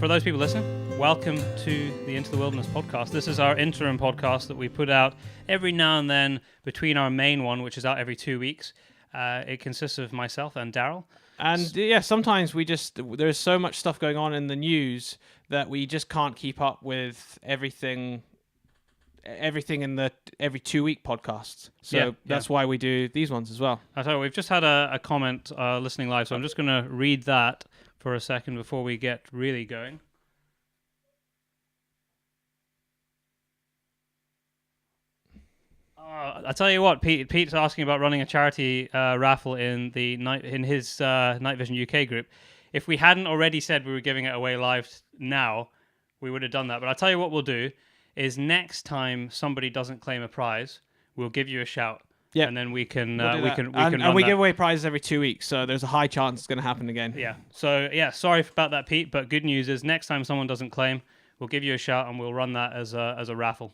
for those people listening, welcome to the Into the Wilderness podcast. This is our interim podcast that we put out every now and then between our main one, which is out every 2 weeks. It consists of myself and Daryl. And yeah, sometimes there's so much stuff going on in the news that we just can't keep up with everything in the every 2 week podcasts. So that's why we do these ones as well. I tell you, we've just had a comment listening live, so I'm just going to read that for a second before we get really going. I tell you what, Pete's asking about running a charity raffle in his Night Vision UK group. If we hadn't already said we were giving it away live now, we would have done that. But I'll tell you what we'll do is next time somebody doesn't claim a prize, we'll give you a shout. Yeah, and then we can we give away prizes every 2 weeks, so there's a high chance it's going to happen again. Yeah. So yeah, sorry about that, Pete. But good news is next time someone doesn't claim, we'll give you a shout and we'll run that as a raffle.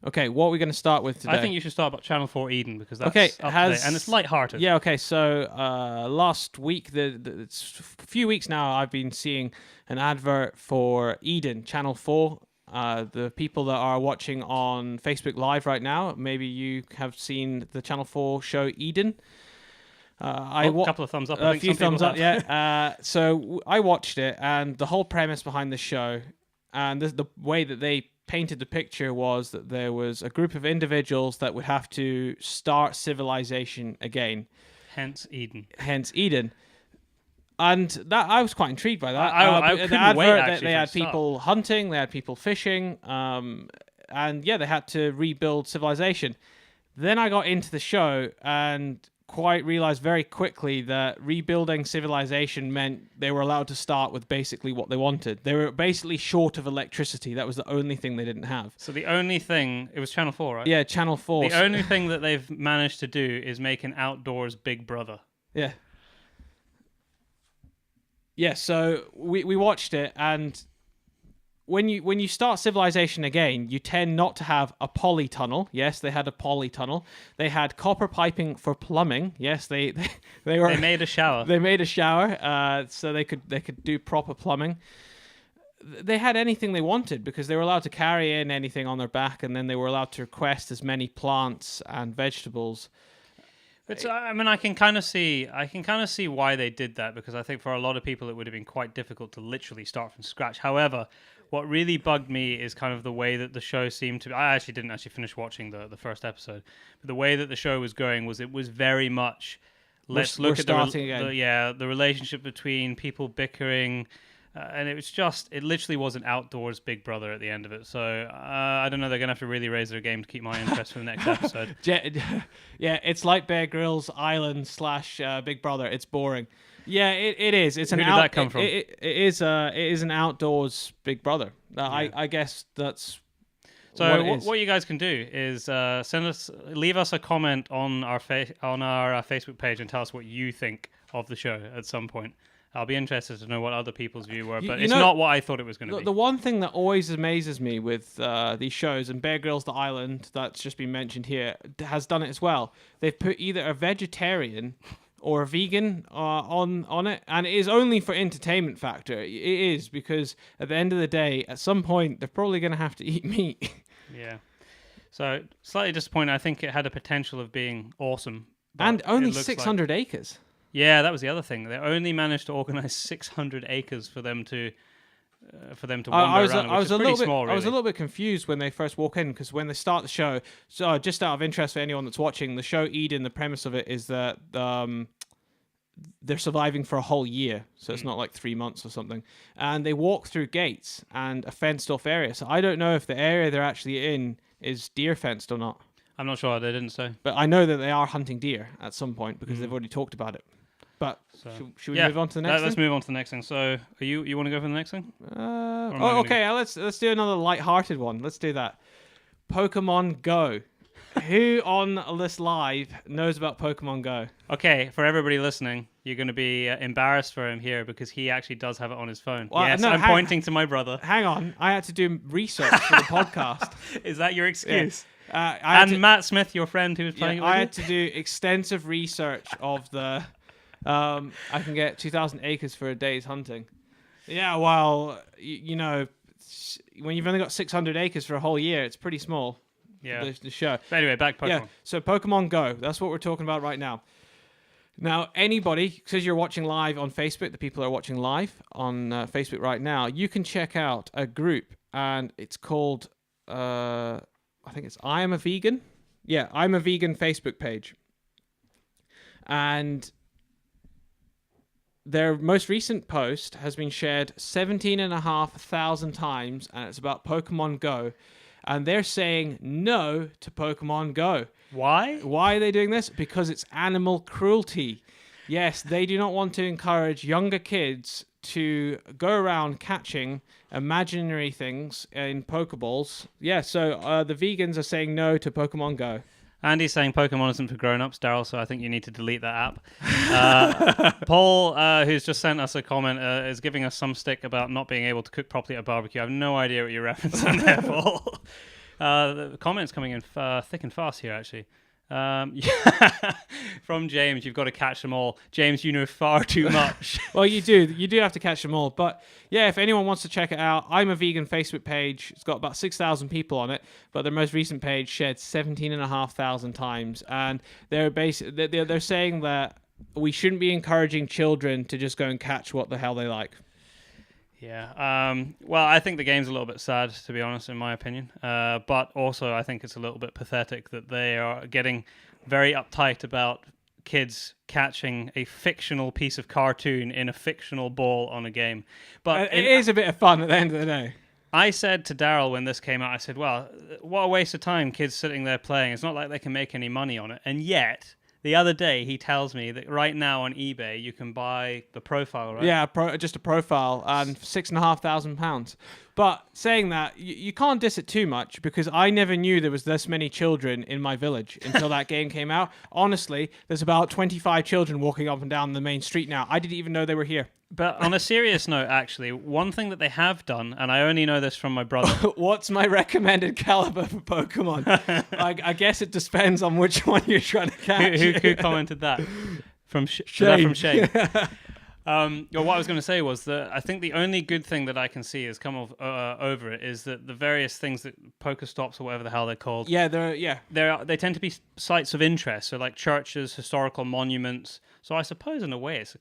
Okay, what are we going to start with today? I think you should start about Channel 4 Eden because that's up to date, and it's lighthearted. Yeah. Okay. So last week, it's a few weeks now, I've been seeing an advert for Eden Channel 4. The people that are watching on Facebook Live right now, maybe you have seen the Channel 4 show Eden. A couple of thumbs up. A few thumbs up, yeah. So I watched it, and the whole premise behind the show, and the way that they painted the picture was that there was a group of individuals that would have to start civilization again. Hence Eden. And that I was quite intrigued by that. I couldn't wait, actually. They had people hunting, they had people fishing, and yeah, they had to rebuild civilization. Then I got into the show and quite realized very quickly that rebuilding civilization meant they were allowed to start with basically what they wanted. They were basically short of electricity. That was the only thing they didn't have. So the only thing, it was Channel 4, right? Yeah, Channel 4. The only thing that they've managed to do is make an outdoors Big Brother. Yeah. Yeah, so we watched it, and when you start civilization again, you tend not to have a polytunnel. Yes, they had a polytunnel. They had copper piping for plumbing. Yes, they made a shower. They made a shower, so they could do proper plumbing. They had anything they wanted because they were allowed to carry in anything on their back, and then they were allowed to request as many plants and vegetables. But I mean, I can kind of see why they did that, because I think for a lot of people it would have been quite difficult to literally start from scratch. However, what really bugged me is kind of the way that the show seemed to. I actually didn't finish watching the first episode, but the way that the show was going was it was very much let's look at the relationship between people bickering. And it literally was an outdoors Big Brother at the end of it. So I don't know, they're going to have to really raise their game to keep my interest for the next episode. Yeah, it's like Bear Grylls Island / Big Brother. It's boring. Yeah, it is. Who did that come from? It is an outdoors Big Brother. I guess that's... So what you guys can do is leave us a comment on our Facebook page and tell us what you think of the show at some point. I'll be interested to know what other people's view were, but it's not what I thought it was going to be. The one thing that always amazes me with these shows, and Bear Grylls The Island, that's just been mentioned here, has done it as well. They've put either a vegetarian or a vegan on it, and it is only for entertainment factor. It is, because at the end of the day, at some point, they're probably going to have to eat meat. Yeah. So, slightly disappointed. I think it had a potential of being awesome. And only 600 acres. Yeah, that was the other thing. They only managed to organize 600 acres for them to wander around, which is pretty small, really. I was a little bit confused when they first walk in, because when they start the show, so just out of interest for anyone that's watching, the show Eden, the premise of it is that they're surviving for a whole year, so it's not like 3 months or something, and they walk through gates and a fenced-off area. So I don't know if the area they're actually in is deer fenced or not. I'm not sure. They didn't say. But I know that they are hunting deer at some point because they've already talked about it. But should we move on to the next thing? Let's move on to the next thing. So, you want to go for the next thing? Okay. Let's do another light-hearted one. Let's do that. Pokemon Go. Who on this live knows about Pokemon Go? Okay, for everybody listening, you're going to be embarrassed for him here because he actually does have it on his phone. Well, yes, I'm pointing to my brother. Hang on. I had to do research for the podcast. Is that your excuse? Yeah. Matt Smith, your friend who was playing it with I had to do extensive research of the... I can get 2,000 acres for a day's hunting. Yeah, well, when you've only got 600 acres for a whole year, it's pretty small. Yeah. The show. But anyway, back to Pokemon. Yeah, so Pokemon Go, that's what we're talking about right now. Now, anybody, because you're watching live on Facebook, the people that are watching live on Facebook right now, you can check out a group, and it's called, I think it's I Am a Vegan. Yeah, I'm a Vegan Facebook page. And their most recent post has been shared 17,500 times, and it's about Pokemon Go. And they're saying no to Pokemon Go. Why? Why are they doing this? Because it's animal cruelty. Yes, they do not want to encourage younger kids to go around catching imaginary things in Pokeballs. Yeah, so the vegans are saying no to Pokemon Go. Andy's saying Pokemon isn't for grown-ups, Daryl, so I think you need to delete that app. Paul, who's just sent us a comment, is giving us some stick about not being able to cook properly at a barbecue. I have no idea what you're referencing there, Paul. The comments coming in thick and fast here, actually. From James, you've got to catch them all. James, you know far too much. Well, you do have to catch them all. But yeah, if anyone wants to check it out, I'm a Vegan Facebook page. It's got about 6,000 people on it, but their most recent page shared 17,500 times, and they're saying that we shouldn't be encouraging children to just go and catch what the hell they like. Yeah. Well, I think the game's a little bit sad, to be honest, in my opinion. But also, I think it's a little bit pathetic that they are getting very uptight about kids catching a fictional piece of cartoon in a fictional ball on a game. But it is a bit of fun at the end of the day. I said to Daryl when this came out, I said, well, what a waste of time, kids sitting there playing. It's not like they can make any money on it. And yet, the other day, he tells me that right now on eBay, you can buy the profile, right? Yeah, just a profile, and £6,500. But saying that, you can't diss it too much, because I never knew there was this many children in my village until that game came out. Honestly, there's about 25 children walking up and down the main street now. I didn't even know they were here. But on a serious note, actually, one thing that they have done, and I only know this from my brother. What's my recommended caliber for Pokemon? I guess it depends on which one you're trying to catch. Who commented that? From Shane. From Shane. What I was going to say was that I think the only good thing that I can see has come over it is that the various things that Pokestops or whatever the hell they're called. Yeah, they tend to be sites of interest, so like churches, historical monuments. So I suppose in a way it's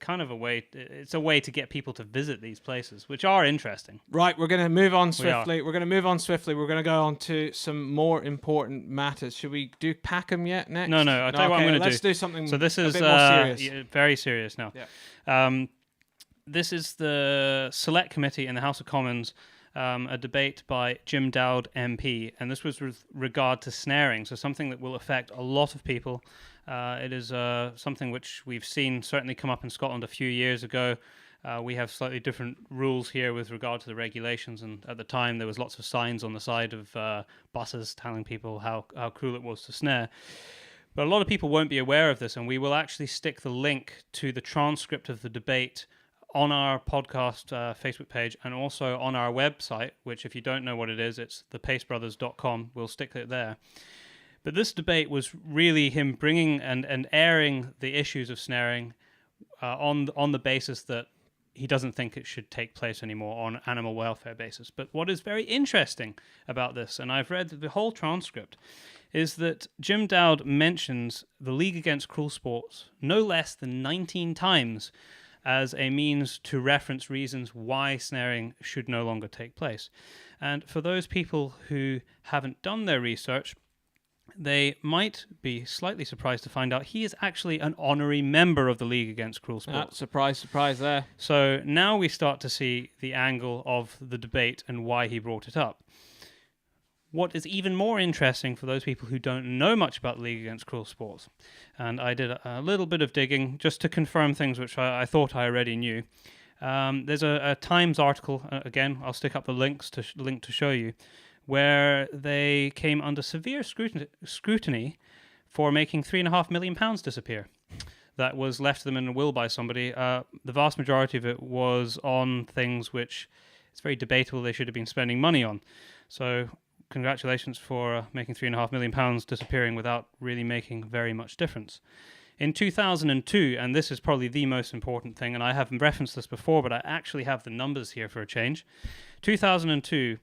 a way to get people to visit these places, which are interesting. Right, we're going to move on swiftly. We're going to go on to some more important matters. Should we do Packham yet next? No. I'll tell you what I'm going to do. Let's do something. So this is a bit more serious. Very serious now. Yeah. This is the Select Committee in the House of Commons, a debate by Jim Dowd MP, and this was with regard to snaring, so something that will affect a lot of people. It is something which we've seen certainly come up in Scotland a few years ago. We have slightly different rules here with regard to the regulations, and at the time there was lots of signs on the side of buses telling people how cruel it was to snare. But a lot of people won't be aware of this, and we will actually stick the link to the transcript of the debate on our podcast Facebook page and also on our website, which if you don't know what it is, it's thepacebrothers.com. We'll stick it there. But this debate was really him bringing and airing the issues of snaring on the basis that he doesn't think it should take place anymore on animal welfare basis. But what is very interesting about this, and I've read the whole transcript, is that Jim Dowd mentions the League Against Cruel Sports no less than 19 times as a means to reference reasons why snaring should no longer take place. And for those people who haven't done their research, they might be slightly surprised to find out he is actually an honorary member of the League Against Cruel Sports. Surprise there. So now we start to see the angle of the debate and why he brought it up. What is even more interesting for those people who don't know much about the League Against Cruel Sports, and I did a little bit of digging just to confirm things which I thought I already knew. There's a Times article, again, I'll stick up the link to show you, where they came under severe scrutiny for making £3.5 million disappear. That was left to them in a will by somebody. The vast majority of it was on things which it's very debatable they should have been spending money on. So congratulations for making £3.5 million disappearing without really making very much difference. In 2002, and this is probably the most important thing, and I haven't referenced this before, but I actually have the numbers here for a change. 2002,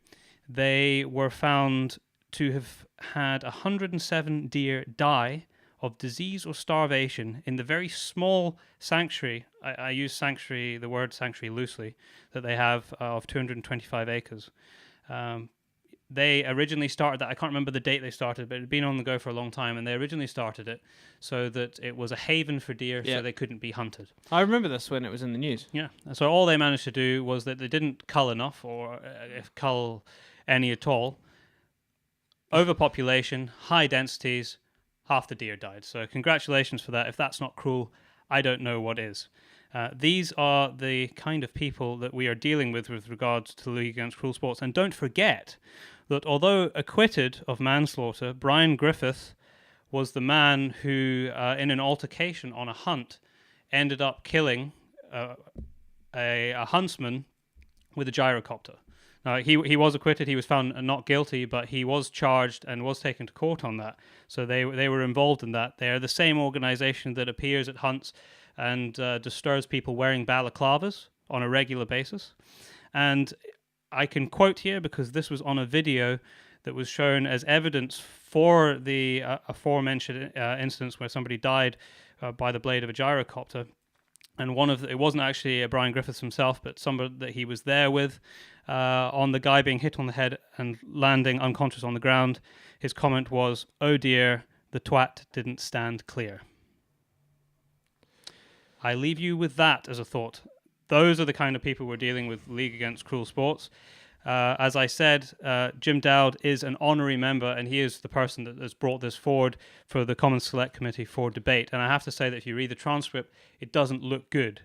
they were found to have had 107 deer die of disease or starvation in the very small sanctuary. I use sanctuary, the word sanctuary loosely, that they have of 225 acres. They originally started that. I can't remember the date they started, but it had been on the go for a long time, and they originally started it so that it was a haven for deer, so they couldn't be hunted. I remember this when it was in the news. Yeah. So all they managed to do was that they didn't cull enough, or if cull any at all. Overpopulation, high densities, half the deer died. So congratulations for that. If that's not cruel, I don't know what is. These are the kind of people that we are dealing with regards to the League Against Cruel Sports. And don't forget that although acquitted of manslaughter, Brian Griffith was the man who, in an altercation on a hunt, ended up killing a huntsman with a gyrocopter. Now, he was acquitted. He was found not guilty, but he was charged and was taken to court on that. So they were involved in that. They're the same organization that appears at hunts and disturbs people wearing balaclavas on a regular basis. And I can quote here because this was on a video that was shown as evidence for the aforementioned incidents where somebody died by the blade of a gyrocopter. And it wasn't actually Brian Griffiths himself, but somebody that he was there with, on the guy being hit on the head and landing unconscious on the ground. His comment was, "Oh dear, the twat didn't stand clear." I leave you with that as a thought. Those are the kind of people we're dealing with League Against Cruel Sports. As I said, Jim Dowd is an honorary member, and he is the person that has brought this forward for the Commons Select Committee for debate. And I have to say that if you read the transcript, it doesn't look good.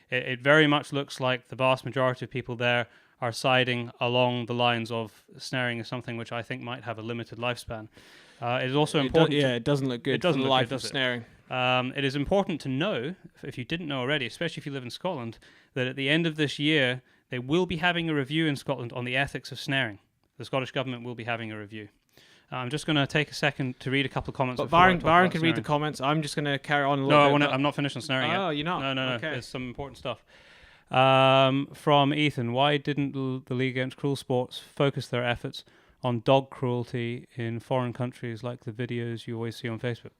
It very much looks like the vast majority of people there are siding along the lines of snaring is something which I think might have a limited lifespan. It is also important. It doesn't look good. It doesn't for the look life good, of does it? snaring. It is important to know, if you didn't know already, especially if you live in Scotland, that at the end of this year, they will be having a review in Scotland on the ethics of snaring. The Scottish Government will be having a review. I'm just going to take a second to read a couple of comments. But Byron can read the comments. I'm just going to carry on a little bit. I'm not finished on snaring yet. Oh, you're not? No. Okay. There's some important stuff. From Ethan, why didn't the League Against Cruel Sports focus their efforts on dog cruelty in foreign countries like the videos you always see on Facebook?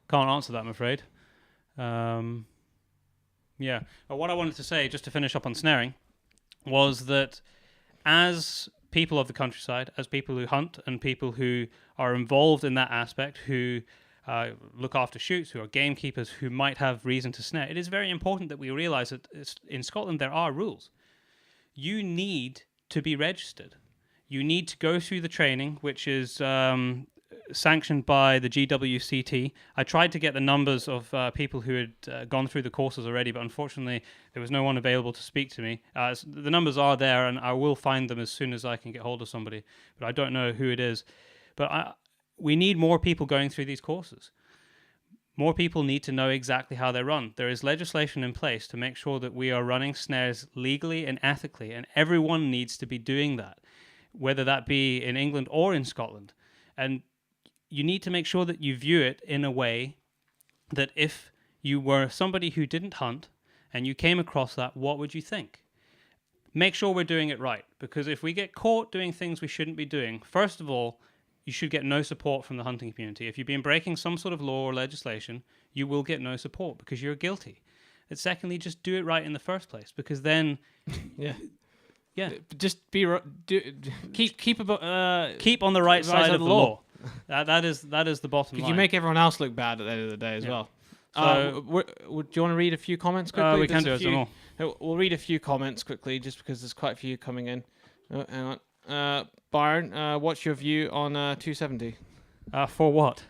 Can't answer that, I'm afraid. Yeah. What I wanted to say, just to finish up on snaring, was that as people of the countryside, as people who hunt and people who are involved in that aspect, who look after shoots, who are gamekeepers, who might have reason to snare, it is very important that we realize that in Scotland there are rules. You need to be registered. You need to go through the training, which is sanctioned by the GWCT. I tried to get the numbers of people who had gone through the courses already, but unfortunately there was no one available to speak to me. The numbers are there, and I will find them as soon as I can get hold of somebody, but I don't know who it is. But we need more people going through these courses. More people need to know exactly how they're run. There is legislation in place to make sure that we are running snares legally and ethically, and everyone needs to be doing that, whether that be in England or in Scotland. And you need to make sure that you view it in a way that if you were somebody who didn't hunt and you came across that, what would you think? Make sure we're doing it right, because if we get caught doing things we shouldn't be doing, first of all, you should get no support from the hunting community. If you've been breaking some sort of law or legislation, you will get no support because you're guilty. And secondly, just do it right in the first place, because then... Yeah. Just keep on the right side of the law. That is the bottom line. You make everyone else look bad at the end of the day as well. So, do you want to read a few comments quickly? We can do it. We'll read a few comments quickly, just because there's quite a few coming in. Hang on. Byron, what's your view on 270? For what?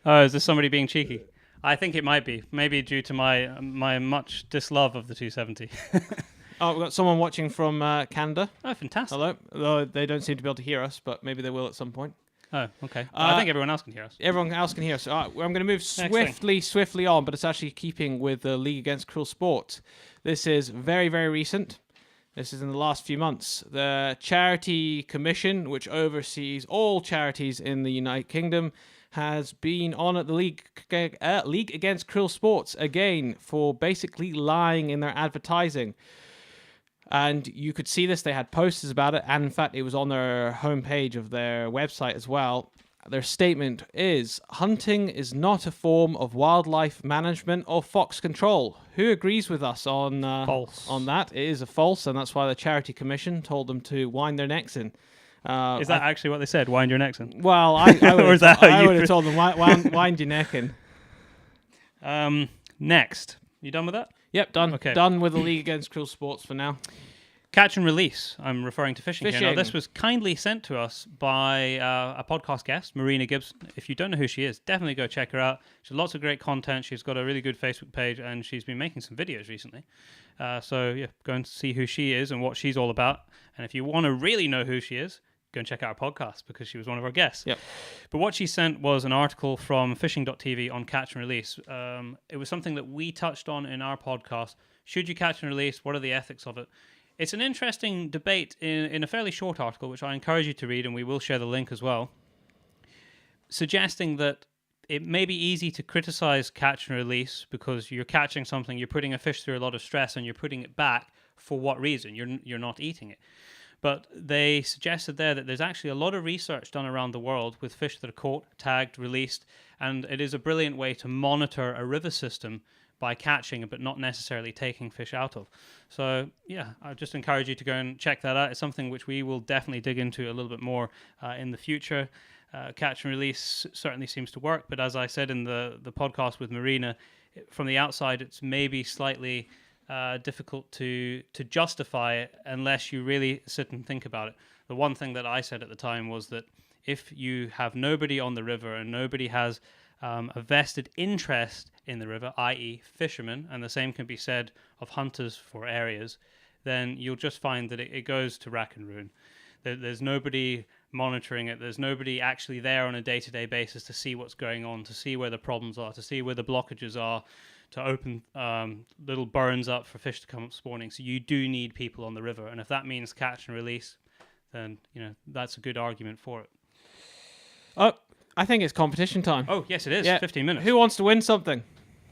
Oh, is this somebody being cheeky? I think it might be. Maybe due to my much dislove of the 270. Oh, we've got someone watching from Canada. Oh, fantastic. Hello. Though they don't seem to be able to hear us, but maybe they will at some point. Oh, okay. I think everyone else can hear us. Everyone else can hear us. I'm going to move swiftly on, but it's actually keeping with the League Against Cruel Sport. This is very, very recent. This is in the last few months. The Charity Commission, which oversees all charities in the United Kingdom, has been on at the League Against Cruel Sports again for basically lying in their advertising. And you could see this. They had posters about it. And in fact, it was on their homepage of their website as well. Their statement is, hunting is not a form of wildlife management or fox control. Who agrees with us on False. on that? It is a false, and that's why the Charity Commission told them to wind their necks in. Is that actually what they said? Wind your necks in? Well, I Or is that how you would have told them, wind your neck in. Next. You done with that? Yep, done. Okay. Done with the League Against Cruel Sports for now. Catch and release. I'm referring to fishing here. Now, Fishing. this was kindly sent to us by a podcast guest, Marina Gibson. If you don't know who she is, definitely go check her out. She has lots of great content. She's got a really good Facebook page, and she's been making some videos recently. So, yeah, go and see who she is and what she's all about. And if you want to really know who she is, go and check out our podcast because she was one of our guests. Yep. But what she sent was an article from fishing.tv on catch and release. It was something that we touched on in our podcast. Should you catch and release? What are the ethics of it? It's an interesting debate in a fairly short article, which I encourage you to read, and we will share the link as well, suggesting that it may be easy to criticize catch and release because you're catching something, you're putting a fish through a lot of stress, and you're putting it back for what reason? You're not eating it. But they suggested there that there's actually a lot of research done around the world with fish that are caught, tagged, released, and it is a brilliant way to monitor a river system by catching but not necessarily taking fish out of. So, yeah, I just encourage you to go and check that out. It's something which we will definitely dig into a little bit more in the future. Catch and release certainly seems to work, but as I said in the podcast with Marina, from the outside, it's maybe slightly difficult to justify it unless you really sit and think about it. The one thing that I said at the time was that if you have nobody on the river and nobody has a vested interest in the river, i.e. fishermen, and the same can be said of hunters for areas, then you'll just find that it goes to rack and ruin. There's nobody monitoring it. There's nobody actually there on a day-to-day basis to see what's going on, to see where the problems are, to see where the blockages are, to open little burns up for fish to come up spawning. So you do need people on the river. And if that means catch and release, then, that's a good argument for it. Oh, I think it's competition time. Oh, yes, it is. Yeah. 15 minutes. Who wants to win something?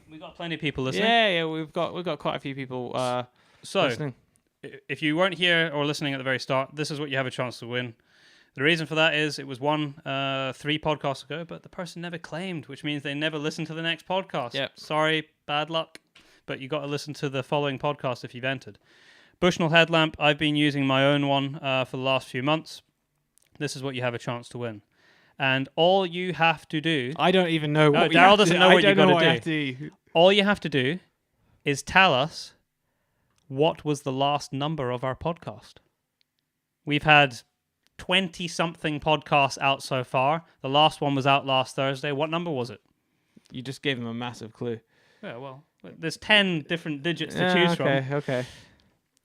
We've got plenty of people listening. Yeah, we've got quite a few people listening. If you weren't here or listening at the very start, this is what you have a chance to win. The reason for that is it was won 3 podcasts ago, but the person never claimed, which means they never listened to the next podcast. Yep. Sorry, bad luck, but you got to listen to the following podcast if you've entered. Bushnell headlamp, I've been using my own one for the last few months. This is what you have a chance to win. And all you have to do... I don't even know what Daryl doesn't know what you've got to do. All you have to do is tell us what was the last number of our podcast. We've had 20-something podcasts out so far. The last one was out last Thursday. What number was it? You just gave him a massive clue. Yeah, well, there's 10 different digits to choose from. Okay.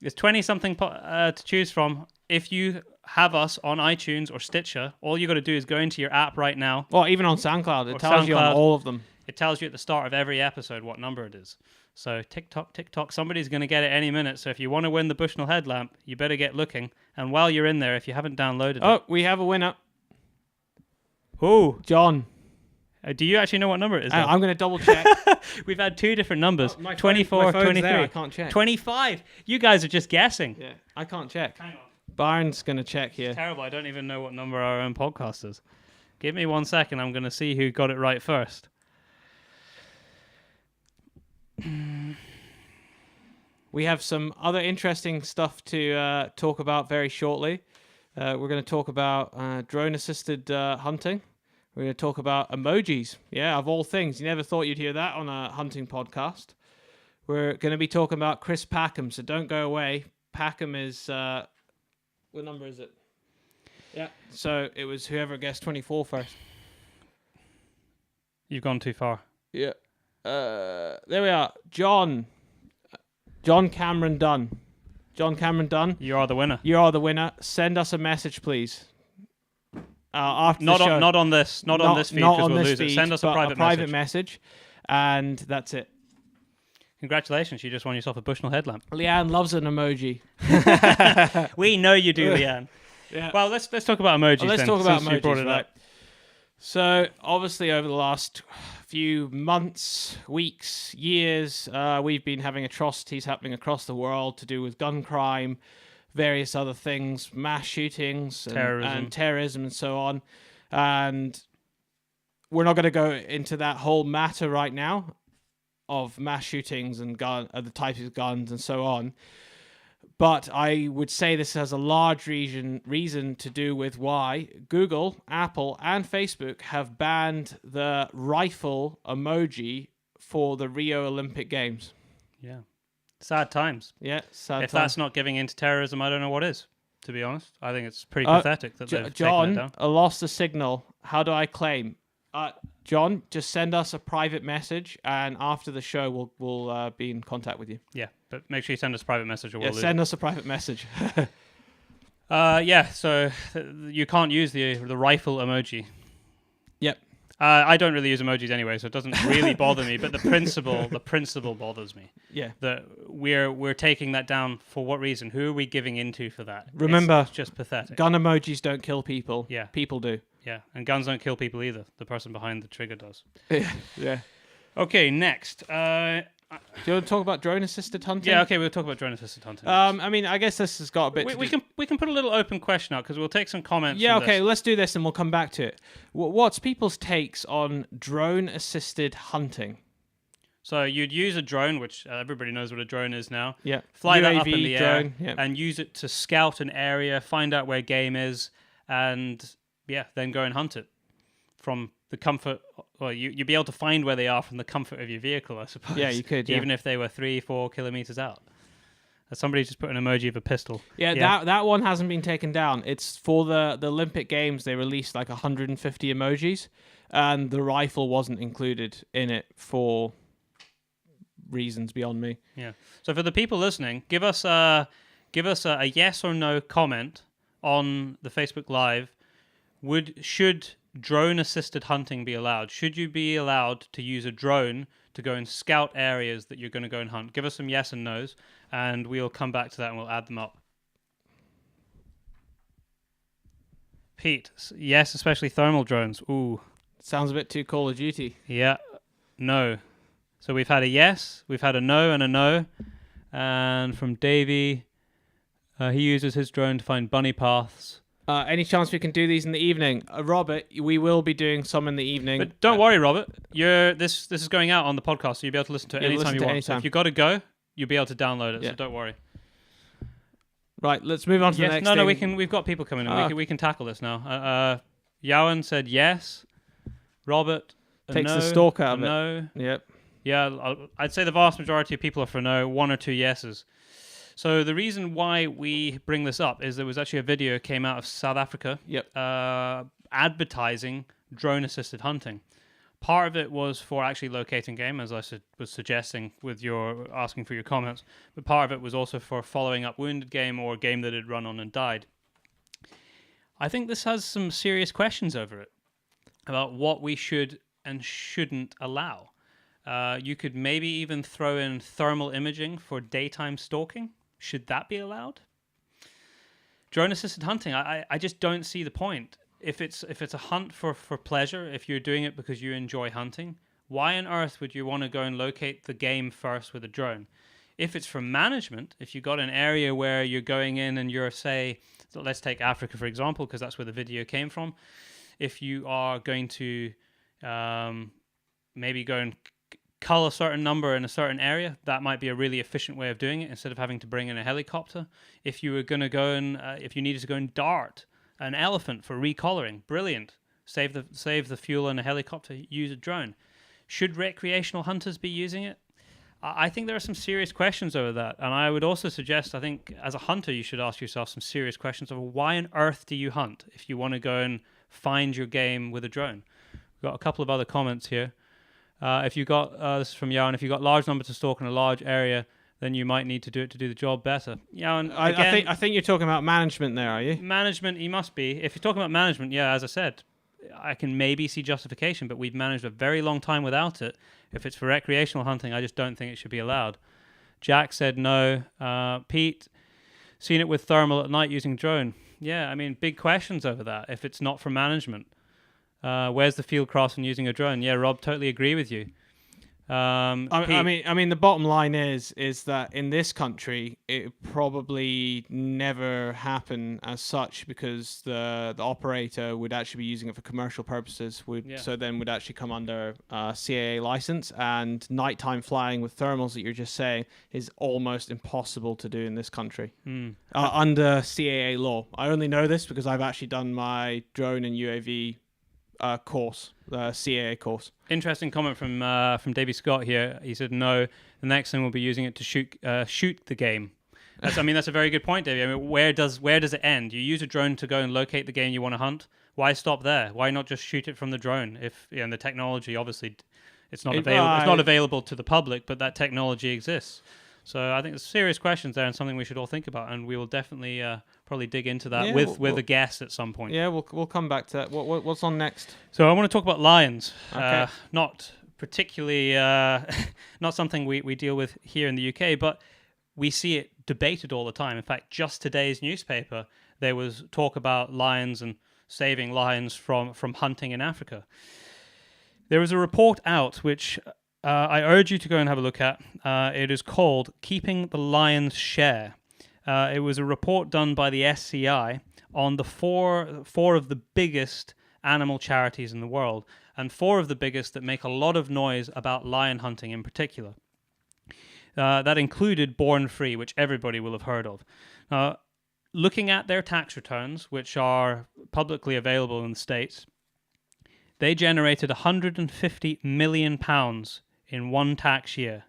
There's 20-something to choose from. If you have us on iTunes or Stitcher, all you got to do is go into your app right now. Well, even on SoundCloud, it tells you on all of them. It tells you at the start of every episode what number it is. So tick-tock, somebody's going to get it any minute. So if you want to win the Bushnell headlamp, you better get looking. And while you're in there, if you haven't downloaded it... Oh, we have a winner. Who? John. Do you actually know what number it is? I'm going to double check. We've had 2 different numbers. My 24, phone's 23. there, I can't check. 25. You guys are just guessing. Yeah, I can't check. Hang on. Barnes going to check here. Terrible. I don't even know what number our own podcast is. Give me 1 second. I'm going to see who got it right first. We have some other interesting stuff to talk about very shortly. We're going to talk about drone-assisted hunting. We're going to talk about emojis. Yeah, of all things. You never thought you'd hear that on a hunting podcast. We're going to be talking about Chris Packham, so don't go away. Packham is... what number is it? Yeah. So it was whoever guessed 24 first. You've gone too far. Yeah. There we are. John Cameron Dunn. John Cameron Dunn. You are the winner. You are the winner. Send us a message, please. After not the show. not on this feed because we'll lose it. Send us a private message. And that's it. Congratulations, you just won yourself a Bushnell headlamp. Leanne loves an emoji. We know you do, Leanne. Yeah. Well, let's talk about emojis. Let's then, talk about since you brought emojis, it right? up. So obviously over the last few months, weeks, years, we've been having atrocities happening across the world to do with gun crime, various other things, mass shootings and terrorism and so on. And we're not going to go into that whole matter right now of mass shootings and the types of guns and so on. But I would say this has a large reason to do with why Google, Apple, and Facebook have banned the rifle emoji for the Rio Olympic Games. Yeah. Sad times. Yeah, sad If times. that's not giving in to terrorism, I don't know what is, to be honest. I think it's pretty pathetic that they've taken it down. I lost the signal. How do I claim? John, just send us a private message, and after the show, we'll be in contact with you. Yeah, but make sure you send us a private message or we'll lose send us a private message. So you can't use the rifle emoji. Yep. I don't really use emojis anyway, so it doesn't really bother me. But the principle bothers me. Yeah. That we're taking that down for what reason? Who are we giving into for that? Remember, it's just pathetic. Gun emojis don't kill people. Yeah. People do. Yeah, and guns don't kill people either. The person behind the trigger does. Yeah. Okay, next. Do you want to talk about drone-assisted hunting? Yeah, okay, we'll talk about drone-assisted hunting. I mean, I guess this has got a bit. We can put a little open question out because we'll take some comments. Yeah, okay, this. let's do this and we'll come back to it. What's people's takes on drone-assisted hunting? So you'd use a drone, which everybody knows what a drone is now. Yeah. Fly UAV that up in the drone, air and use it to scout an area, find out where game is, and then go and hunt it from the comfort. Well, you'd be able to find where they are from the comfort of your vehicle, I suppose. Yeah, you could. Even if they were 3-4 kilometers out. Somebody just put an emoji of a pistol. Yeah. That one hasn't been taken down. It's for the Olympic Games. They released like 150 emojis, and the rifle wasn't included in it for reasons beyond me. Yeah. So for the people listening, give us a yes or no comment on the Facebook Live. Should drone-assisted hunting be allowed? Should you be allowed to use a drone to go and scout areas that you're going to go and hunt? Give us some yes and no's, and we'll come back to that and we'll add them up. Pete, yes, especially thermal drones. Ooh. Sounds a bit too Call of Duty. Yeah. No. So we've had a yes, we've had a no and a no. And from Davey, he uses his drone to find bunny paths. Any chance we can do these in the evening? Robert, we will be doing some in the evening. But don't worry, Robert. This is going out on the podcast, so you'll be able to listen to it anytime you want. So if you've got to go, you'll be able to download it, so don't worry. Right, let's move on to the next thing. We've got people coming in. We can tackle this now. Yowan said yes. Robert, takes no, the stalk out of it. No. Yep. Yeah, I'd say the vast majority of people are for no, 1 or 2 yeses. So the reason why we bring this up is there was actually a video came out of South Africa advertising drone-assisted hunting. Part of it was for actually locating game, as I was suggesting with your asking for your comments, but part of it was also for following up wounded game or game that had run on and died. I think this has some serious questions over it about what we should and shouldn't allow. You could maybe even throw in thermal imaging for daytime stalking. Should that be allowed? Drone-assisted hunting, I just don't see the point. If it's a hunt for pleasure, if you're doing it because you enjoy hunting, why on earth would you want to go and locate the game first with a drone? If it's for management, if you've got an area where you're going in and you're, say, so let's take Africa for example, because that's where the video came from. If you are going to maybe go and cull a certain number in a certain area, that might be a really efficient way of doing it instead of having to bring in a helicopter. If you were going to go and if you needed to go and dart an elephant for recollaring, brilliant. Save the fuel in a helicopter, use a drone. Should recreational hunters be using it? I think there are some serious questions over that, and I would also suggest, I think as a hunter you should ask yourself some serious questions over why on earth do you hunt if you want to go and find your game with a drone. We've got a couple of other comments here. If you got this is from Yowan, if you got large numbers to stalk in a large area, then you might need to do it to do the job better. Yowan, I think you're talking about management there, are you? Management, you must be. If you're talking about management, yeah, as I said, I can maybe see justification, but we've managed a very long time without it. If it's for recreational hunting, I just don't think it should be allowed. Jack said no. Pete, seen it with thermal at night using drone. Yeah, I mean, big questions over that if it's not for management. Where's the field cross and using a drone? Yeah, Rob, totally agree with you. I mean, the bottom line is that in this country, it probably never happen as such because the operator would actually be using it for commercial purposes. So then would actually come under CAA license, and nighttime flying with thermals that you're just saying is almost impossible to do in this country under CAA law. I only know this because I've actually done my drone and UAV course, the CAA course. Interesting comment from Davey Scott here. He said, no, the next thing we'll be using it to shoot the game. That's a very good point, Davey. I mean, where does it end? You use a drone to go and locate the game you want to hunt. Why stop there? Why not just shoot it from the drone? If the technology, obviously, it's not available to the public, but that technology exists. So I think there's serious questions there and something we should all think about, and we will definitely probably dig into that with a guest at some point. Yeah, we'll come back to that. What's on next? So I want to talk about lions. Okay. Not particularly, not something we deal with here in the UK, but we see it debated all the time. In fact, just today's newspaper, there was talk about lions and saving lions from hunting in Africa. There was a report out which I urge you to go and have a look at. It is called Keeping the Lion's Share. It was a report done by the SCI on the four of the biggest animal charities in the world, and four of the biggest that make a lot of noise about lion hunting in particular. That included Born Free, which everybody will have heard of. Looking at their tax returns, which are publicly available in the States, they generated £150 million in one tax year.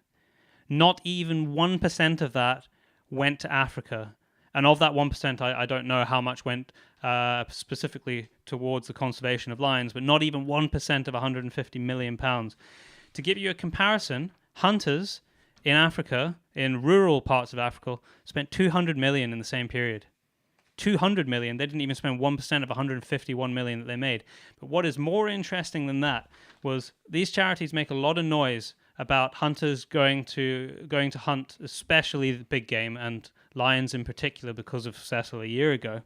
Not even 1% of that went to Africa. And of that 1%, I don't know how much went specifically towards the conservation of lions, but not even 1% of £150 million. To give you a comparison, hunters in Africa, in rural parts of Africa, spent 200 million in the same period. 200 million. They didn't even spend 1% of 151 million that they made. But what is more interesting than that was these charities make a lot of noise about hunters going to hunt, especially the big game and lions in particular, because of Cecil a year ago.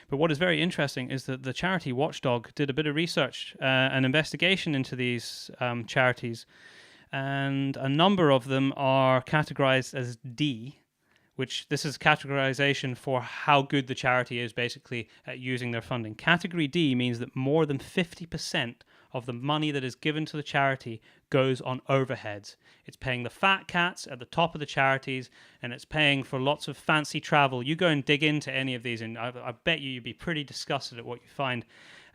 But what is very interesting is that the charity Watchdog did a bit of research, an investigation into these charities, and a number of them are categorized as D, which this is categorization for how good the charity is basically at using their funding. Category D means that more than 50% of the money that is given to the charity goes on overheads. It's paying the fat cats at the top of the charities, and it's paying for lots of fancy travel. You go and dig into any of these, and I bet you'd be pretty disgusted at what you find.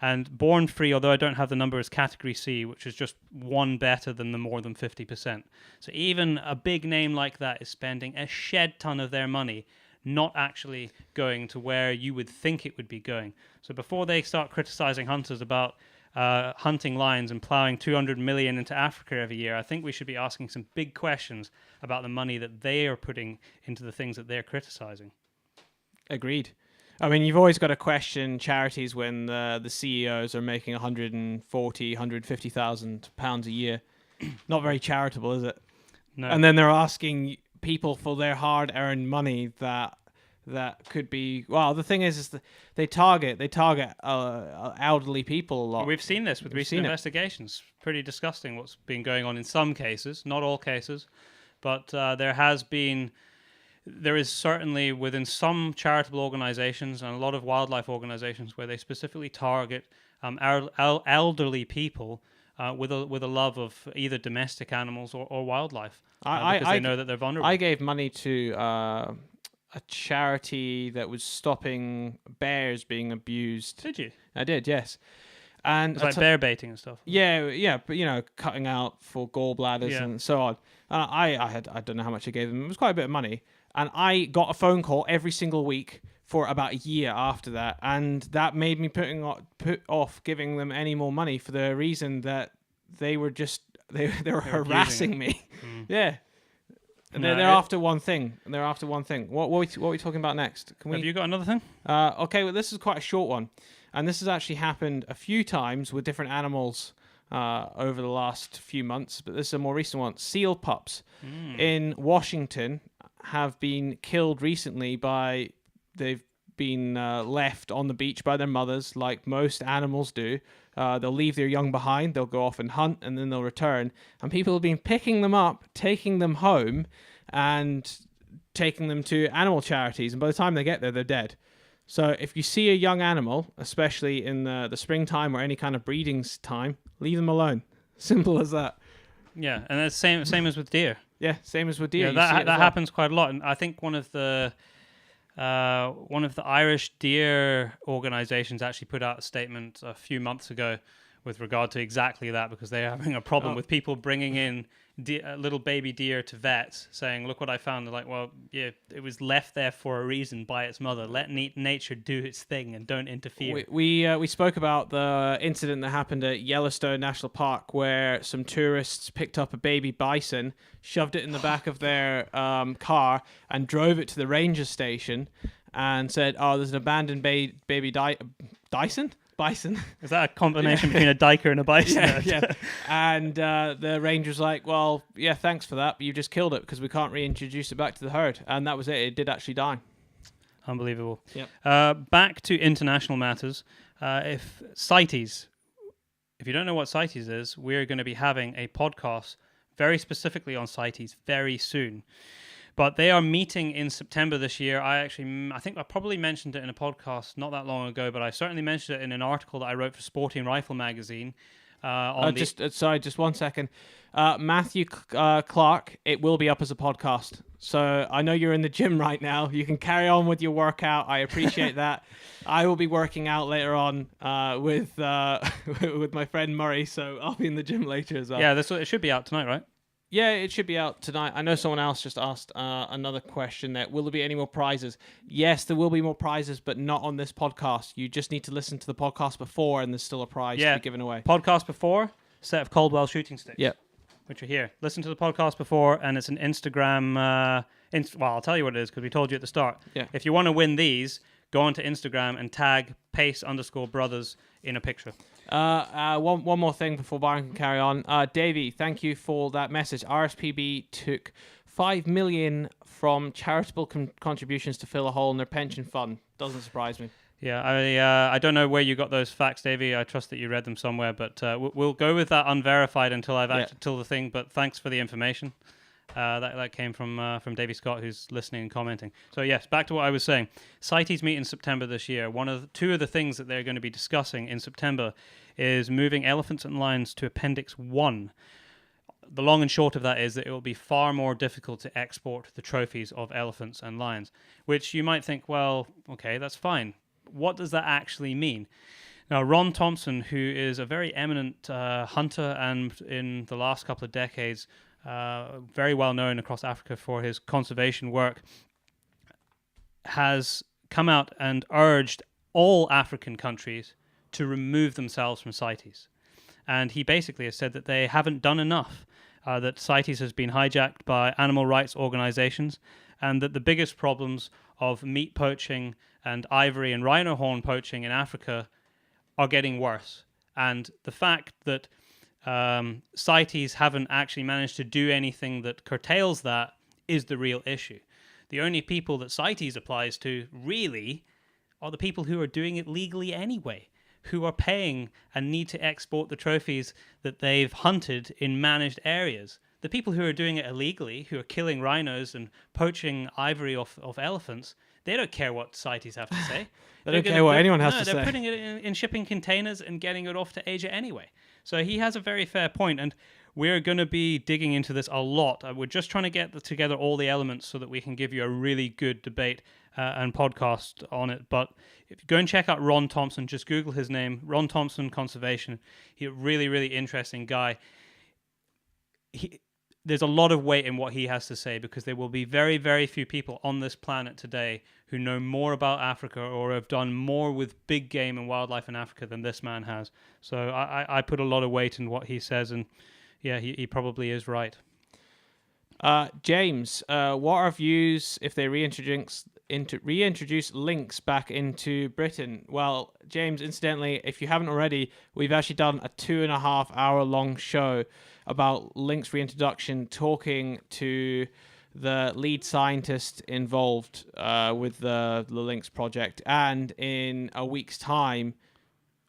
And Born Free, although I don't have the number, is Category C, which is just one better than the more than 50%. So even a big name like that is spending a shed ton of their money not actually going to where you would think it would be going. So before they start criticizing hunters about hunting lions and plowing 200 million into Africa every year, I think we should be asking some big questions about the money that they are putting into the things that they're criticizing. Agreed. I mean, you've always got to question charities when the CEOs are making 140, 150,000 pounds a year. Not very charitable, is it? No. And then they're asking people for their hard-earned money that could be. Well, the thing is that they target elderly people a lot. We've seen this with recent investigations. Pretty disgusting what's been going on in some cases, not all cases, but there is certainly within some charitable organizations and a lot of wildlife organizations where they specifically target elderly people with a love of either domestic animals or wildlife because they know that they're vulnerable. I gave money to a charity that was stopping bears being abused. Did you? I did, yes. And it's like bear baiting and stuff. Yeah, but cutting out for gallbladders and so on. I don't know how much I gave them. It was quite a bit of money. And I got a phone call every single week for about a year after that, and that made me put off giving them any more money for the reason that they were harassing me. Yeah. And they're after one thing. What are we talking about next? Have you got another thing? Okay, well, this is quite a short one. And this has actually happened a few times with different animals over the last few months, but this is a more recent one. Seal pups in Washington have been killed recently they've been left on the beach by their mothers, like most animals do, They'll leave their young behind, they'll go off and hunt, and then they'll return. And people have been picking them up, taking them home, and taking them to animal charities. And by the time they get there, they're dead. So if you see a young animal, especially in the springtime or any kind of breeding time, leave them alone. Simple as that. Yeah, and that's same as with deer. Yeah, same as with deer. Yeah, that happens quite a lot, and I think one of the Irish deer organizations actually put out a statement a few months ago with regard to exactly that, because they're having a problem with people bringing in little baby deer to vets, saying, "Look what I found." They're like, "Well, yeah, it was left there for a reason by its mother. Let nature do its thing and don't interfere." We spoke about the incident that happened at Yellowstone National Park, where some tourists picked up a baby bison, shoved it in the back of their car, and drove it to the ranger station, and said, "Oh, there's an abandoned baby bison." Is that a combination between a diker and a bison? Yeah. And the ranger's like, "Well, yeah, thanks for that, but you just killed it because we can't reintroduce it back to the herd." And that was it. It did actually die. Unbelievable. Yep. Back to international matters. If CITES, if you don't know what CITES is, we're going to be having a podcast very specifically on CITES very soon. But they are meeting in September this year. I think I probably mentioned it in a podcast not that long ago, but I certainly mentioned it in an article that I wrote for Sporting Rifle magazine. Just 1 second. Matthew Clark, it will be up as a podcast. So I know you're in the gym right now. You can carry on with your workout. I appreciate that. I will be working out later on with my friend Murray, so I'll be in the gym later as well. Yeah, it should be out tonight, right? Yeah, it should be out tonight. I know someone else just asked another question there. Will there be any more prizes? Yes, there will be more prizes, but not on this podcast. You just need to listen to the podcast before, and there's still a prize to be given away. Podcast before, set of Caldwell shooting sticks. Yep. Which are here. Listen to the podcast before, and it's an Instagram... well, I'll tell you what it is, because we told you at the start. Yeah. If you want to win these, go onto Instagram and tag Pace_brothers in a picture. One more thing before Byron can carry on. Davey, thank you for that message. RSPB took $5 million from charitable contributions to fill a hole in their pension fund. Doesn't surprise me. Yeah, I don't know where you got those facts, Davey. I trust that you read them somewhere, but we'll go with that unverified until till the thing. But thanks for the information. That came from Davey Scott, who's listening and commenting. So yes, back to what I was saying. CITES meet in September this year. Two of the things that they're going to be discussing in September is moving elephants and lions to Appendix 1. The long and short of that is that it will be far more difficult to export the trophies of elephants and lions, which you might think, well, okay, that's fine. What does that actually mean? Now, Ron Thompson, who is a very eminent hunter and in the last couple of decades, very well known across Africa for his conservation work, has come out and urged all African countries to remove themselves from CITES. And he basically has said that they haven't done enough, that CITES has been hijacked by animal rights organizations, and that the biggest problems of meat poaching and ivory and rhino horn poaching in Africa are getting worse. And the fact that CITES haven't actually managed to do anything that curtails that is the real issue. The only people that CITES applies to, really, are the people who are doing it legally anyway, who are paying and need to export the trophies that they've hunted in managed areas. The people who are doing it illegally, who are killing rhinos and poaching ivory off elephants, they don't care what CITES have to say. They don't care what anyone has to say. They're putting it in shipping containers and getting it off to Asia anyway. So he has a very fair point, and we're going to be digging into this a lot. We're just trying to get together all the elements so that we can give you a really good debate and podcast on it. But if you go and check out Ron Thompson, just Google his name, Ron Thompson Conservation. He's a really, really interesting guy. There's a lot of weight in what he has to say, because there will be very, very few people on this planet today who know more about Africa or have done more with big game and wildlife in Africa than this man has. So I put a lot of weight in what he says, and yeah, he probably is right. James, what are views if they reintroduce links back into Britain? Well, James, incidentally, if you haven't already, we've actually done a 2.5 hour long show about links reintroduction, talking to the lead scientist involved with the links project. And in a week's time,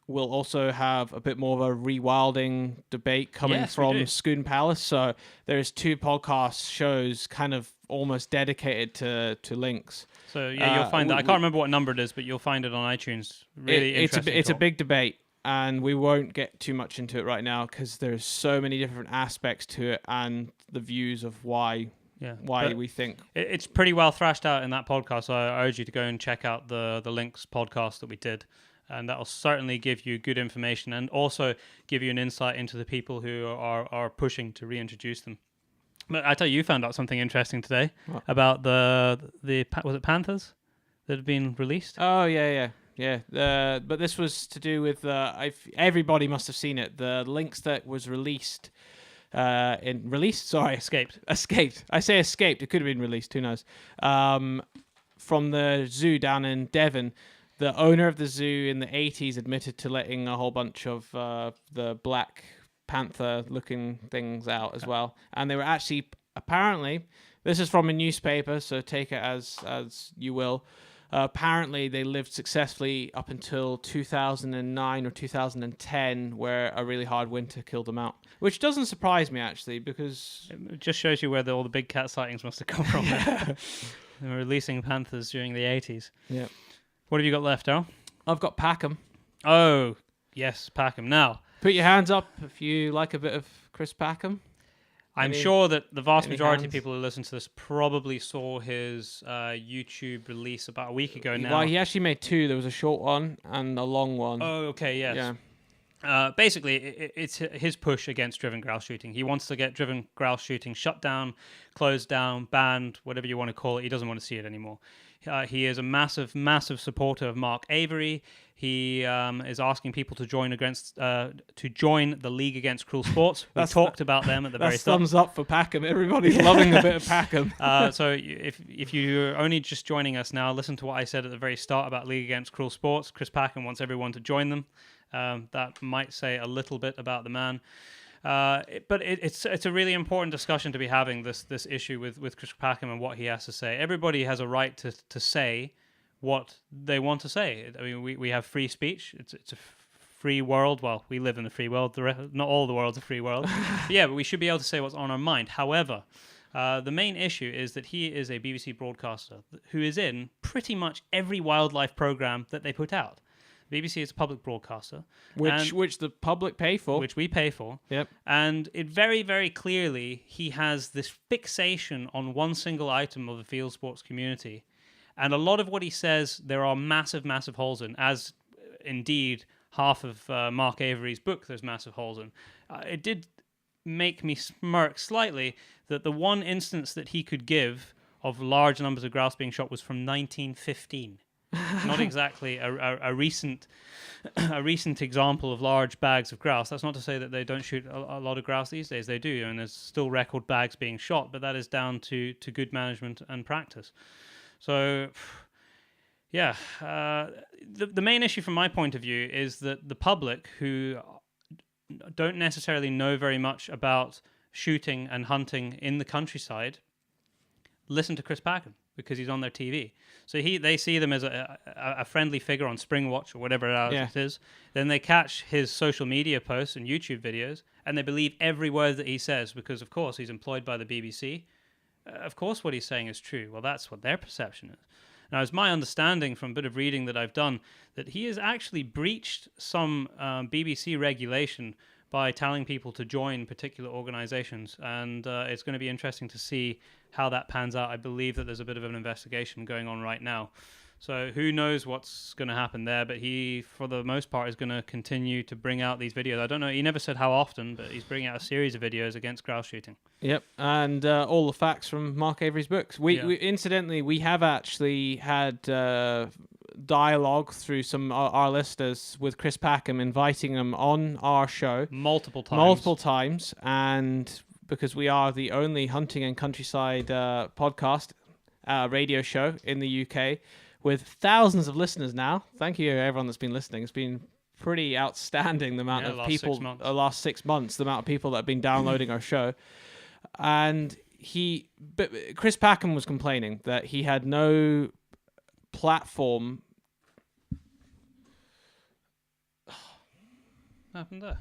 we'll also have a bit more of a rewilding debate coming Yes, we from do. Scoon Palace. So there's 2 podcast shows kind of almost dedicated to links. So yeah, you'll find that. I can't remember what number it is, but you'll find it on iTunes. Really interesting. It's a talk. big debate, and we won't get too much into it right now because there's so many different aspects to it and the views of why But we think. it's pretty well thrashed out in that podcast. So I urge you to go and check out the Links podcast that we did. And that'll certainly give you good information and also give you an insight into the people who are pushing to reintroduce them. But I tell you, you found out something interesting today about the was it Panthers that had been released? Oh yeah. But this was to do with everybody must have seen it. The links that was released. Escaped. I say escaped. It could have been released. Who knows? From the zoo down in Devon. The owner of the zoo in the 80s admitted to letting a whole bunch of the black panther-looking things out as well. And they were actually, apparently, this is from a newspaper, so take it as you will. Apparently, they lived successfully up until 2009 or 2010, where a really hard winter killed them out. Which doesn't surprise me, actually, because... It just shows you where all the big cat sightings must have come from. They were releasing panthers during the 80s. Yeah. What have you got left, Al? I've got Packham. Oh, yes, Packham. Now, put your hands up if you like a bit of Chris Packham. I'm sure that the vast majority hands? of people who listen to this probably saw his YouTube release about a week ago now. Well, he actually made 2. There was a short one and a long one. Oh, okay, yes. Yeah. Basically, it's his push against driven grouse shooting. He wants to get driven grouse shooting shut down, closed down, banned, whatever you want to call it. He doesn't want to see it anymore. He is a massive, massive supporter of Mark Avery. He is asking people to join the League Against Cruel Sports. We talked about them at the very start. Thumbs up for Packham. Everybody's loving a bit of Packham. So if you're only just joining us now, listen to what I said at the very start about League Against Cruel Sports. Chris Packham wants everyone to join them. That might say a little bit about the man. But it's a really important discussion to be having, this issue with Chris Packham and what he has to say. Everybody has a right to say what they want to say. I mean, we have free speech. It's a free world. Well, we live in a free world. Not all the world's a free world. But we should be able to say what's on our mind. However, the main issue is that he is a BBC broadcaster who is in pretty much every wildlife program that they put out. BBC is a public broadcaster. Which the public pay for. Which we pay for. Yep. And it very, very clearly, he has this fixation on one single item of the field sports community. And a lot of what he says, there are massive, massive holes in, as indeed half of Mark Avery's book there's massive holes in. It did make me smirk slightly that the one instance that he could give of large numbers of grouse being shot was from 1915. Not exactly a recent example of large bags of grouse. That's not to say that they don't shoot a lot of grouse these days. They do, and there's still record bags being shot, but that is down to good management and practice. So, the main issue from my point of view is that the public who don't necessarily know very much about shooting and hunting in the countryside listen to Chris Packham because he's on their TV. So they see them as a friendly figure on Springwatch or whatever it is. Then they catch his social media posts and YouTube videos, and they believe every word that he says because, of course, he's employed by the BBC. Of course, what he's saying is true. Well, that's what their perception is. Now, it's my understanding from a bit of reading that I've done that he has actually breached some BBC regulation by telling people to join particular organizations. And it's going to be interesting to see how that pans out. I believe that there's a bit of an investigation going on right now. So who knows what's going to happen there, but he, for the most part, is going to continue to bring out these videos. I don't know, he never said how often, but he's bringing out a series of videos against grouse shooting. Yep, and all the facts from Mark Avery's books. We incidentally, we have actually had dialogue through some our listeners with Chris Packham, inviting him on our show. Multiple times. And because we are the only hunting and countryside podcast, radio show in the UK, with thousands of listeners now. Thank you, everyone that's been listening. It's been pretty outstanding, the amount of people, the last 6 months, the amount of people that have been downloading our show. And Chris Packham was complaining that he had no platform. What happened there?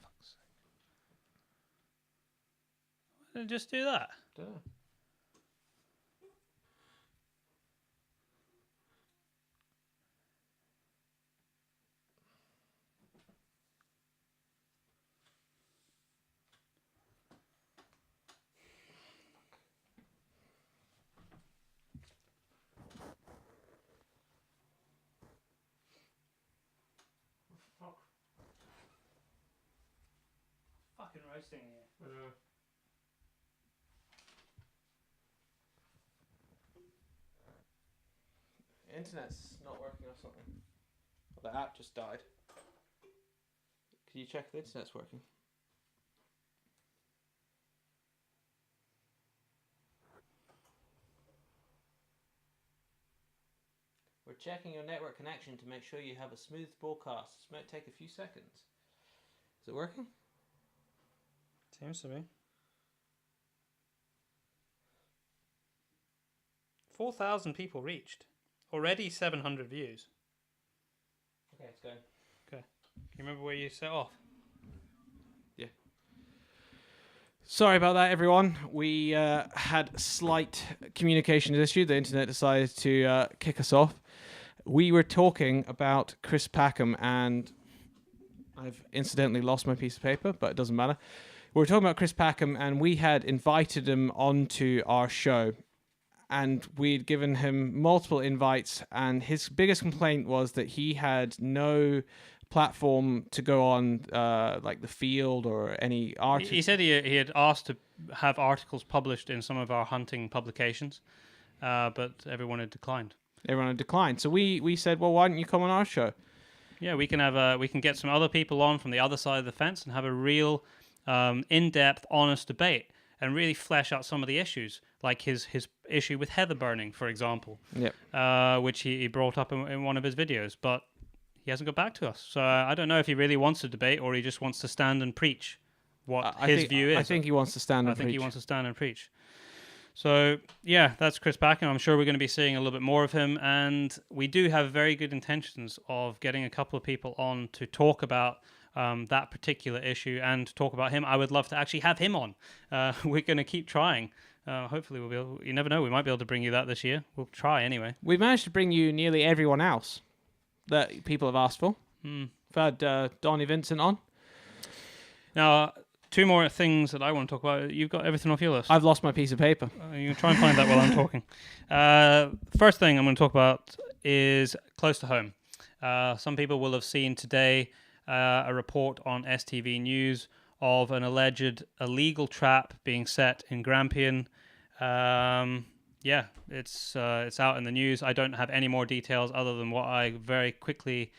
Fuck's sake. Why did it just do that? Dunno. Fucking roasting here. Internet's not working or something. Well, the app just died. Can you check if the internet's working? We're checking your network connection to make sure you have a smooth broadcast. This might take a few seconds. Is it working? Seems to be. 4,000 people reached. Already 700 views. Okay, it's going. Okay. Can you remember where you set off? Yeah. Sorry about that, everyone. We had a slight communications issue. The internet decided to kick us off. We were talking about Chris Packham, and I've incidentally lost my piece of paper, but it doesn't matter. We were talking about Chris Packham, and we had invited him onto our show. And we'd given him multiple invites, and his biggest complaint was that he had no platform to go on, like The Field or any article. He said he had asked to have articles published in some of our hunting publications, but everyone had declined. Everyone had declined. So we said, well, why don't you come on our show? Yeah, we can get some other people on from the other side of the fence and have a real in-depth, honest debate and really flesh out some of the issues, like his issue with heather burning, for example, which he brought up in one of his videos, but he hasn't got back to us. So I don't know if he really wants to debate or he just wants to stand and preach what his view is. I think he wants to stand and preach. I think he wants to stand and preach. So, yeah, that's Chris Packham. I'm sure we're going to be seeing a little bit more of him. And we do have very good intentions of getting a couple of people on to talk about that particular issue and to talk about him. I would love to actually have him on. We're going to keep trying. Hopefully we'll be able, you never know, we might be able to bring you that this year. We'll try anyway. We've managed to bring you nearly everyone else that people have asked for. We've had Donnie Vincent on. Now, two more things that I want to talk about. You've got everything off your list. I've lost my piece of paper. You can try and find that while I'm talking. First thing I'm going to talk about is close to home. Some people will have seen today a report on STV News of an alleged illegal trap being set in Grampian. Yeah, it's out in the news. I don't have any more details other than what I very quickly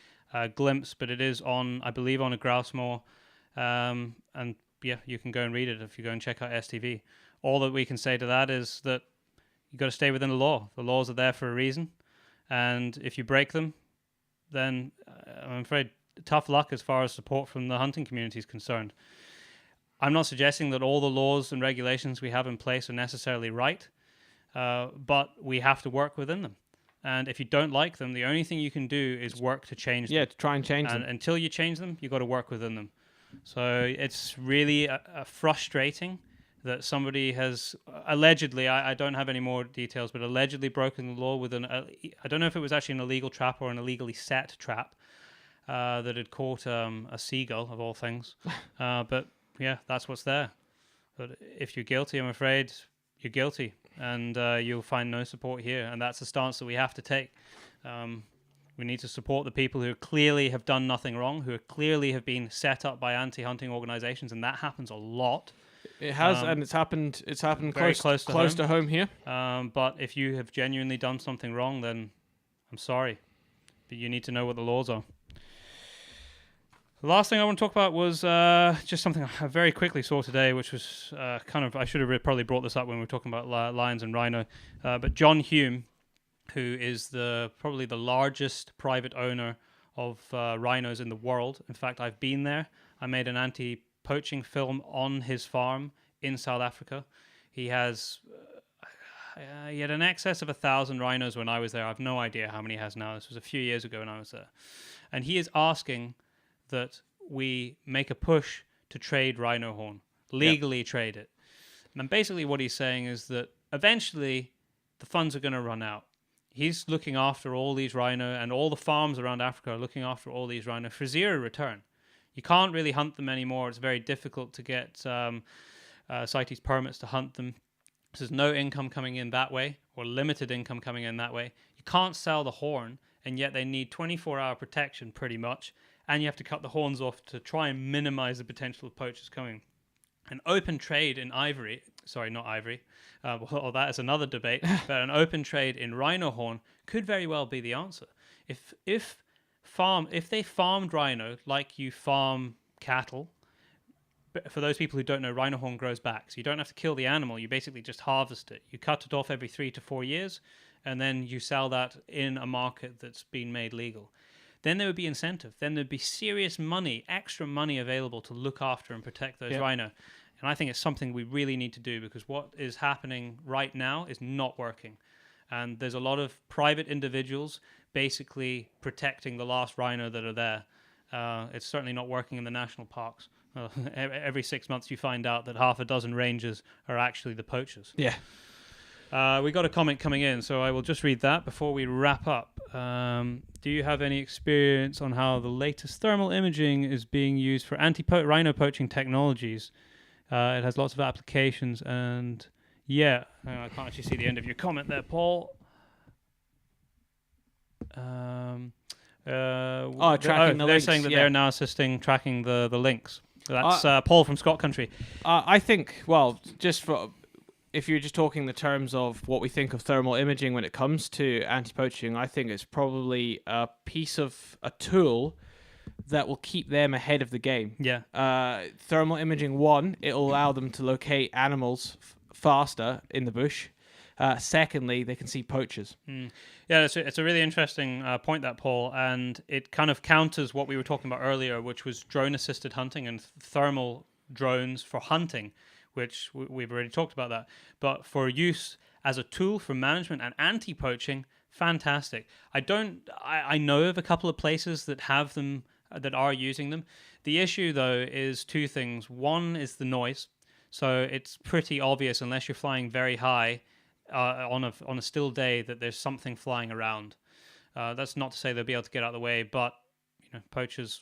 glimpsed, but it is on, I believe, on a grouse moor. And yeah, you can go and read it if you go and check out STV. All that we can say to that is that you got to stay within the law. The laws are there for a reason, and if you break them, then I'm afraid tough luck as far as support from the hunting community is concerned. I'm not suggesting that all the laws and regulations we have in place are necessarily right, but we have to work within them. And if you don't like them, the only thing you can do is work to change them. Yeah, to try and change them. And until you change them, you've got to work within them. So it's really frustrating that somebody has allegedly, I don't have any more details, but allegedly broken the law with I don't know if it was actually an illegal trap or an illegally set trap that had caught a seagull, of all things. But yeah, that's what's there. But if you're guilty, I'm afraid you're guilty, and you'll find no support here. And that's the stance that we have to take. We need to support the people who clearly have done nothing wrong, who clearly have been set up by anti-hunting organizations, and that happens a lot. It has, and it's happened. It's happened very close to home here. But if you have genuinely done something wrong, then I'm sorry, but you need to know what the laws are. The last thing I want to talk about was just something I very quickly saw today, which was I should have probably brought this up when we were talking about lions and rhino. But John Hume, who is probably the largest private owner of rhinos in the world. In fact, I've been there. I made an anti-poaching film on his farm in South Africa. He has, he had an excess of 1,000 rhinos when I was there. I've no idea how many he has now. This was a few years ago when I was there. And he is asking that we make a push to trade rhino horn, legally trade it. And basically what he's saying is that eventually the funds are going to run out. He's looking after all these rhino, and all the farms around Africa are looking after all these rhino for zero return. You can't really hunt them anymore. It's very difficult to get CITES permits to hunt them. So there's no income coming in that way, or limited income coming in that way. You can't sell the horn, and yet they need 24-hour protection pretty much, and you have to cut the horns off to try and minimize the potential of poachers coming. An open trade in ivory, sorry, not ivory, well, that is another debate, but an open trade in rhino horn could very well be the answer. If they farmed rhino like you farm cattle, for those people who don't know, rhino horn grows back. So you don't have to kill the animal. You basically just harvest it. You cut it off every 3 to 4 years, and then you sell that in a market that's been made legal. Then there would be incentive. Then there'd be serious money, extra money available to look after and protect those rhino. And I think it's something we really need to do, because what is happening right now is not working. And there's a lot of private individuals basically protecting the last rhino that are there. It's certainly not working in the national parks. Every 6 months you find out that half a dozen rangers are actually the poachers. Yeah. We got a comment coming in, so I will just read that before we wrap up. Do you have any experience on how the latest thermal imaging is being used for anti-rhino poaching technologies? It has lots of applications, and I can't actually see the end of your comment there, Paul. Tracking the they're links, saying that they're now assisting tracking the links. That's Paul from Scott Country. I think, well, if you're just talking the terms of what we think of thermal imaging when it comes to anti-poaching, I think it's probably a tool that will keep them ahead of the game. Yeah. Thermal imaging, one, it'll allow them to locate animals faster in the bush. Secondly, they can see poachers. Yeah, it's a really interesting point, that, Paul, and it kind of counters what we were talking about earlier, which was drone-assisted hunting and thermal drones for hunting, which we've already talked about that. But for use as a tool for management and anti-poaching, fantastic. I know of a couple of places that have them, that are using them. The issue, though, is two things. One is the noise. So it's pretty obvious, unless you're flying very high, on a still day, that there's something flying around. That's not to say they'll be able to get out of the way, but poachers,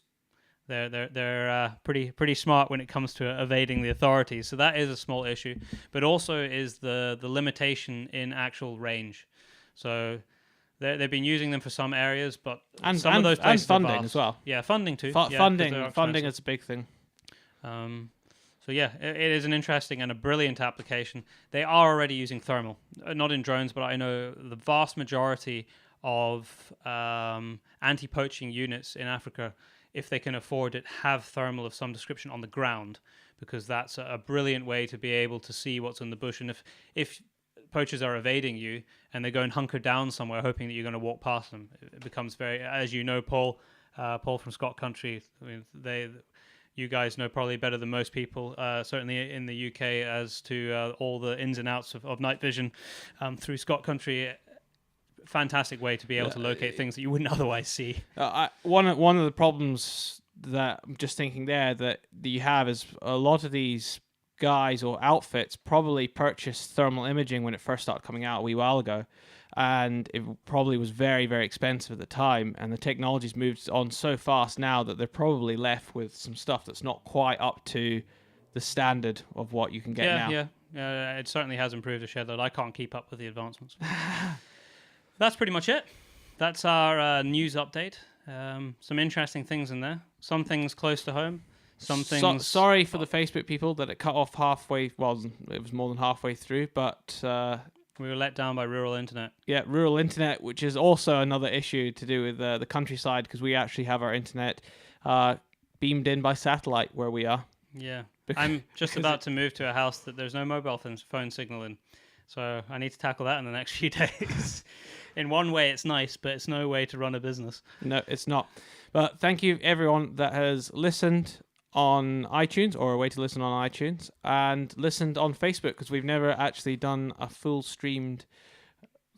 they're pretty smart when it comes to evading the authorities. So that is a small issue, but also is the limitation in actual range. So they've been using them for some areas, but some of those places and funding are vast. as well. Yeah, funding too. Funding is a big thing. So yeah, it is an interesting and a brilliant application. They are already using thermal, not in drones, but I know the vast majority of anti-poaching units in Africa, if they can afford it, have thermal of some description on the ground, because that's a brilliant way to be able to see what's in the bush. And if poachers are evading you and they go and hunker down somewhere hoping that you're going to walk past them, it becomes very, as you know, Paul from Scott Country, I mean, you guys know probably better than most people, certainly in the UK, as to all the ins and outs of night vision through Scott Country. Fantastic way to be able to locate things that you wouldn't otherwise see. One of the problems that I'm just thinking there that you have is a lot of these guys or outfits probably purchased thermal imaging when it first started coming out a wee while ago, and it probably was very, very expensive at the time, and the technology's moved on so fast now that they're probably left with some stuff that's not quite up to the standard of what you can get now. Yeah, it certainly has improved a shed load. I can't keep up with the advancements. That's pretty much it. That's our news update. Some interesting things in there. Some things close to home. Some things... sorry for the Facebook people that it cut off halfway. Well, it was more than halfway through, but... we were let down by rural internet. Yeah, rural internet, which is also another issue to do with the countryside, because we actually have our internet beamed in by satellite where we are. Yeah. I'm just about to move to a house that there's no mobile phone signal in. So I need to tackle that in the next few days. In one way, it's nice, but it's no way to run a business. No, it's not. But thank you, everyone that has listened. on iTunes, or a way to listen on iTunes, and listened on Facebook, because we've never actually done a full streamed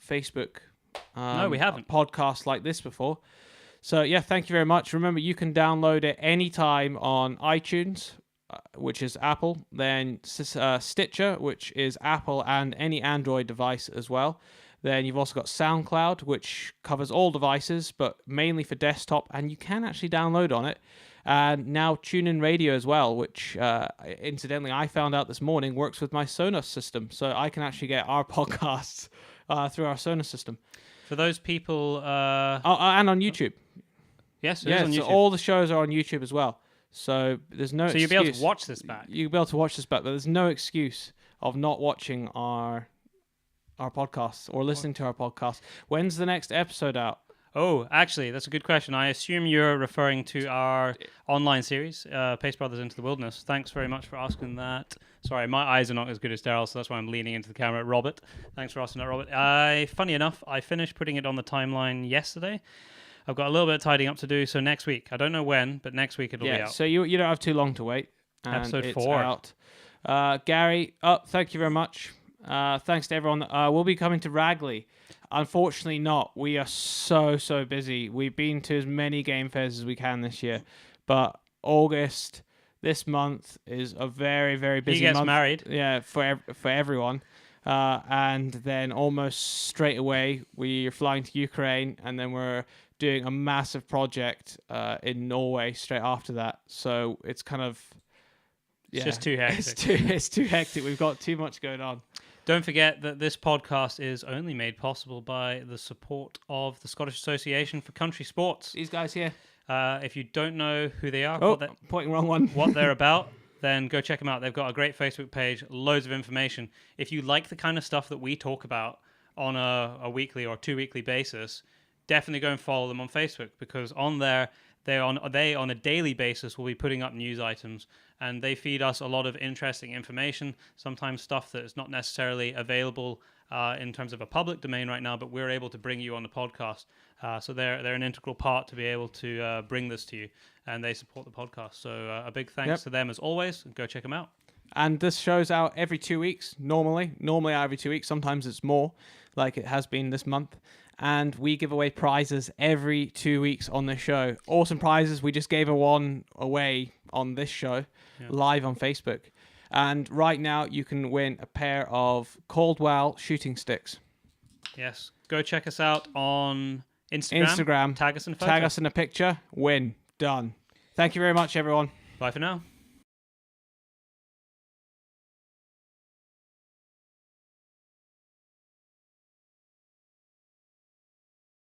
Facebook No, we haven't. podcast like this before. So yeah, thank you very much. Remember, you can download it anytime on iTunes, which is Apple, then Stitcher, which is Apple and any Android device as well. Then you've also got SoundCloud, which covers all devices, but mainly for desktop, and you can actually download on it. And now TuneIn Radio as well, which incidentally I found out this morning works with my Sonos system, so I can actually get our podcasts through our Sonos system. For those people... and on YouTube. Yes, it is on YouTube. So all the shows are on YouTube as well. So there's no excuse. You'll be able to watch this back. You'll be able to watch this back, but there's no excuse of not watching our podcasts or listening to our podcast. When's the next episode out? Oh, actually, that's a good question. I assume you're referring to our online series, Pace Brothers Into the Wilderness. Thanks very much for asking that. Sorry, my eyes are not as good as Daryl, so that's why I'm leaning into the camera. Robert, thanks for asking that, Robert. Funny enough, I finished putting it on the timeline yesterday. I've got a little bit of tidying up to do, so next week. I don't know when, but next week it'll be out. So you don't have too long to wait. And Episode it's 4. Out. Gary, thank you very much. Thanks to everyone. We'll be coming to Ragley. Unfortunately not. We are so busy. We've been to as many game fairs as we can this year. But August, this month, is a very, very busy month. He gets married. Yeah, for everyone. And then almost straight away, we're flying to Ukraine, and then we're doing a massive project in Norway straight after that. So it's kind of... It's just too hectic. It's too hectic. We've got too much going on. Don't forget that this podcast is only made possible by the support of the Scottish Association for Country Sports. These guys here. If you don't know who they are, pointing wrong one. what they're about, then go check them out. They've got a great Facebook page, loads of information. If you like the kind of stuff that we talk about on a weekly or 2-weekly basis, definitely go and follow them on Facebook, because on there, they on a daily basis will be putting up news items, and they feed us a lot of interesting information, sometimes stuff that is not necessarily available in terms of a public domain right now, but we're able to bring you on the podcast. So they're an integral part to be able to bring this to you, and they support the podcast. So a big thanks to them as always. Go check them out. And this show's out every 2 weeks, normally out every 2 weeks. Sometimes it's more, like it has been this month. And we give away prizes every 2 weeks on this show. Awesome prizes. We just gave one away on this show, live on Facebook. And right now, you can win a pair of Caldwell shooting sticks. Yes. Go check us out on Instagram. Tag us in a photo. Tag us in a picture. Win. Done. Thank you very much, everyone. Bye for now.